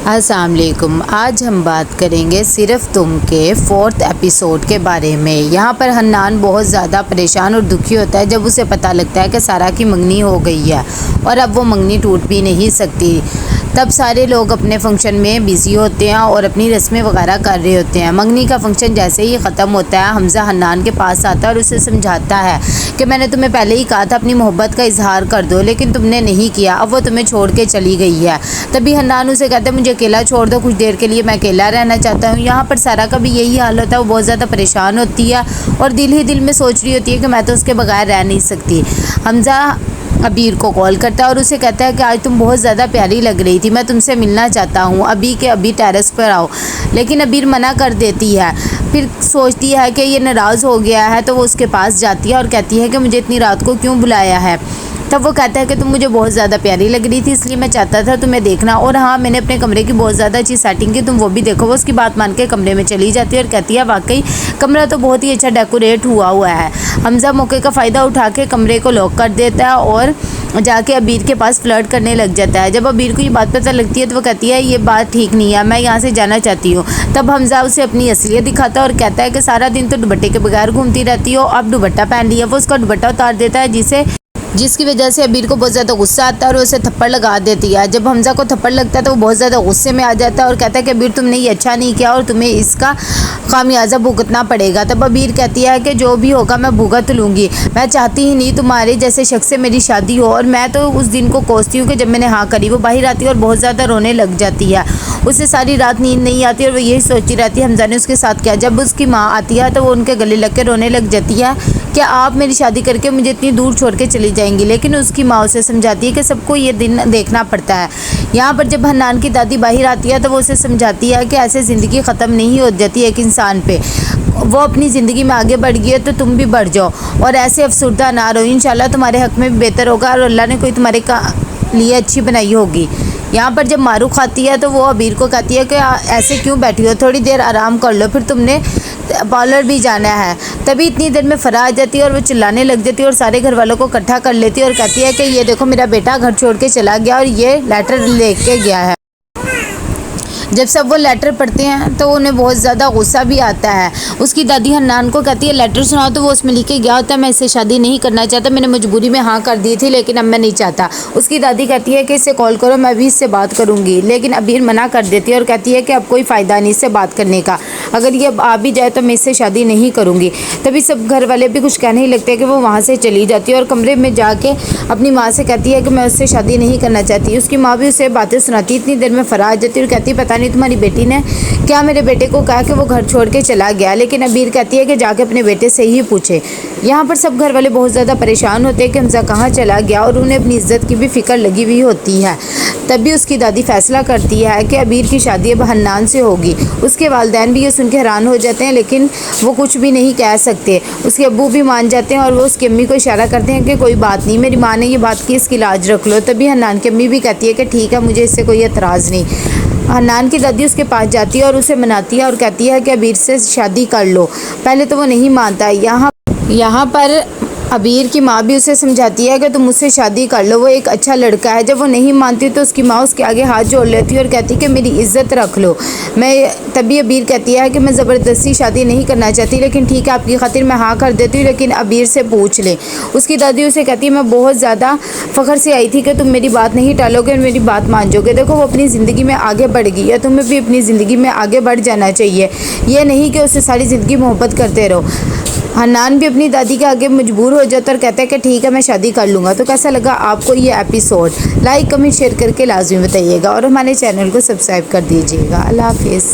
अस्सलाम वालेकुम। आज हम बात करेंगे सिर्फ़ तुम के 4th एपिसोड के बारे में। यहाँ पर हन्नान बहुत ज़्यादा परेशान और दुखी होता है जब उसे पता लगता है कि सारा की मंगनी हो गई है और अब वो मंगनी टूट भी नहीं सकती। तब सारे लोग अपने फंक्शन में बिज़ी होते हैं और अपनी रस्में वगैरह कर रहे होते हैं। मंगनी का फंक्शन जैसे ही ख़त्म होता है, हमज़ा हन्नान के पास आता है और उसे समझाता है कि मैंने तुम्हें पहले ही कहा था अपनी मोहब्बत का इजहार कर दो, लेकिन तुमने नहीं किया। अब वो तुम्हें छोड़ के चली गई है। तभी हन्नान उसे कहता है मुझे अकेला छोड़ दो, कुछ देर के लिए मैं अकेला रहना चाहता हूँ। यहाँ पर सारा का भी यही हाल होता है। वो बहुत ज़्यादा परेशान होती है और दिल ही दिल में सोच रही होती है कि मैं तो उसके बगैर रह नहीं सकती। हमज़ा अबीर को कॉल करता है और उसे कहता है कि आज तुम बहुत ज़्यादा प्यारी लग रही थी, मैं तुमसे मिलना चाहता हूँ, अभी टेरेस पर आओ। लेकिन अबीर मना कर देती है। फिर सोचती है कि ये नाराज़ हो गया है, तो वो उसके पास जाती है और कहती है कि मुझे इतनी रात को क्यों बुलाया है। तब वो कहता है कि तुम मुझे बहुत ज़्यादा प्यारी लग रही थी, इसलिए मैं चाहता था तुम्हें देखना, और हाँ मैंने अपने कमरे की बहुत ज़्यादा अच्छी सेटिंग की, तुम वो भी देखो। वो उसकी बात मान के कमरे में चली जाती है और कहती है वाकई कमरा तो बहुत ही अच्छा डेकोरेट हुआ है। हमज़ा मौके का फ़ायदा उठा के कमरे को लॉक कर देता है और जाके अबीर के पास फ्लर्ट करने लग जाता है। जब अबीर को ये बात पता लगती है तो वो कहती है ये बात ठीक नहीं है, मैं यहाँ से जाना चाहती हूँ। तब हमज़ा उसे अपनी असलियत दिखाता है और कहता है कि सारा दिन तो दुपट्टे के बगैर घूमती रहती हो, अब दुपट्टा पहन लिया। वो उसका दुपट्टा उतार देता है जिसकी वजह से अबीर को बहुत ज़्यादा गुस्सा आता है और उसे थप्पड़ लगा देती है। जब हमज़ा को थप्पड़ लगता है तो वो बहुत ज़्यादा गुस्से में आ जाता है और कहता है कि अबीर तुमने ये अच्छा नहीं किया और तुम्हें इसका खामियाजा भुगतना पड़ेगा। तब अबीर कहती है कि जो भी होगा मैं भुगत लूँगी, मैं चाहती ही नहीं तुम्हारे जैसे शख्स से मेरी शादी हो। और मैं तो उस दिन को कोसती हूँ कि जब मैंने हाँ करी। वो बाहर आती है और बहुत ज़्यादा रोने लग जाती है। उसे सारी रात नींद नहीं आती और वो यही सोचती रहती है हमज़ा ने उसके साथ किया। जब उसकी माँ आती है तो वो उनके गले लग के रोने लग जाती है कि आप मेरी शादी करके मुझे इतनी दूर छोड़ के चली जाएंगी। लेकिन उसकी माँ उसे समझाती है कि सबको ये दिन देखना पड़ता है। यहाँ पर जब हन्नान की दादी बाहर आती है तो वो उसे समझाती है कि ऐसे ज़िंदगी ख़त्म नहीं हो जाती एक इंसान पे। वो अपनी ज़िंदगी में आगे बढ़ गई है तो तुम भी बढ़ जाओ और ऐसे अफसरदा ना रहो। इंशाल्लाह तुम्हारे हक़ में भी बेहतर होगा और अल्लाह ने कोई तुम्हारे लिए अच्छी बनाई होगी। यहाँ पर जब मारू खाती है तो वो अबीर को कहती है कि ऐसे क्यों बैठी हो, थोड़ी देर आराम कर लो, फिर तुमने पार्लर भी जाना है। तभी इतनी देर में फ़रा आ जाती है और वो चिल्लाने लग जाती है और सारे घर वालों को इकट्ठा कर लेती है और कहती है कि ये देखो मेरा बेटा घर छोड़ के चला गया और ये लेटर लेके गया है। जब सब वो लेटर पढ़ते हैं तो उन्हें बहुत ज़्यादा गुस्सा भी आता है। उसकी दादी हन्नान को कहती है लेटर सुनाओ, तो वो उसमें लिखे गया होता है मैं इससे शादी नहीं करना चाहता, मैंने मजबूरी में हाँ कर दी थी लेकिन अब मैं नहीं चाहता। उसकी दादी कहती है कि इससे कॉल करो, मैं भी इससे बात करूँगी। लेकिन अबीर मना कर देती है और कहती है कि अब कोई फ़ायदा नहीं इससे बात करने का, अगर ये आ भी जाए तो मैं इससे शादी नहीं करूँगी। तभी सब घर वाले भी कुछ कहने ही लगते हैं कि वो वहाँ से चली जाती है और कमरे में जाके अपनी माँ से कहती है कि मैं उससे शादी नहीं करना चाहती। उसकी माँ भी उसे बातें सुनाती। इतनी देर में फ़रा आ जाती है और कहती है पता नहीं तुम्हारी बेटी ने क्या मेरे बेटे को कहा कि वो घर छोड़ के चला गया। लेकिन अबीर कहती है कि जाके अपने बेटे से ही पूछे। यहाँ पर सब घर वाले बहुत ज़्यादा परेशान होते हैं कि हमज़ा कहाँ चला गया और उन्हें अपनी इज्जत की भी फ़िक्र लगी हुई होती है। तभी उसकी दादी फैसला करती है कि अबीर की शादी अब हन्नान से होगी। उसके वालिदैन भी ये सुन के हैरान हो जाते हैं लेकिन वो कुछ भी नहीं कह सकते। उसके अब्बू भी मान जाते हैं और वो उसकी अम्मी को इशारा करते हैं कि कोई बात नहीं, मेरी माँ ने ये बात की, इसकी लाज रख लो। तभी हन्नान की अम्मी भी कहती है कि ठीक है, मुझे इससे कोई एतराज़ नहीं। हन्नान की दादी उसके पास जाती है और उसे मनाती है और कहती है कि अबीर से शादी कर लो। पहले तो वो नहीं मानता। यहाँ पर अबीर की माँ भी उसे समझाती है कि तुम मुझसे शादी कर लो, वो एक अच्छा लड़का है। जब वो नहीं मानती तो उसकी माँ उसके आगे हाथ जोड़ लेती है और कहती है कि मेरी इज़्ज़त रख लो। तभी अबीर कहती है कि मैं ज़बरदस्ती शादी नहीं करना चाहती, लेकिन ठीक है आपकी खातिर मैं हाँ कर देती हूँ, लेकिन अबीर से पूछ ले। उसकी दादी उसे कहती है मैं बहुत ज़्यादा फ़ख्र से आई थी कि तुम मेरी बात नहीं टालोगे और मेरी बात मान जाओगे। देखो वो अपनी ज़िंदगी में आगे बढ़ गई है, तुम्हें भी अपनी ज़िंदगी में आगे बढ़ जाना चाहिए, ये नहीं कि उससे सारी ज़िंदगी मोहब्बत करते रहो। हन्नान भी अपनी दादी के आगे मजबूर हो जाता और कहता है कि ठीक है मैं शादी कर लूँगा। तो कैसा लगा आपको ये एपिसोड? लाइक कमेंट शेयर करके लाजमी बताइएगा और हमारे चैनल को सब्सक्राइब कर दीजिएगा। अल्लाह हाफिज़।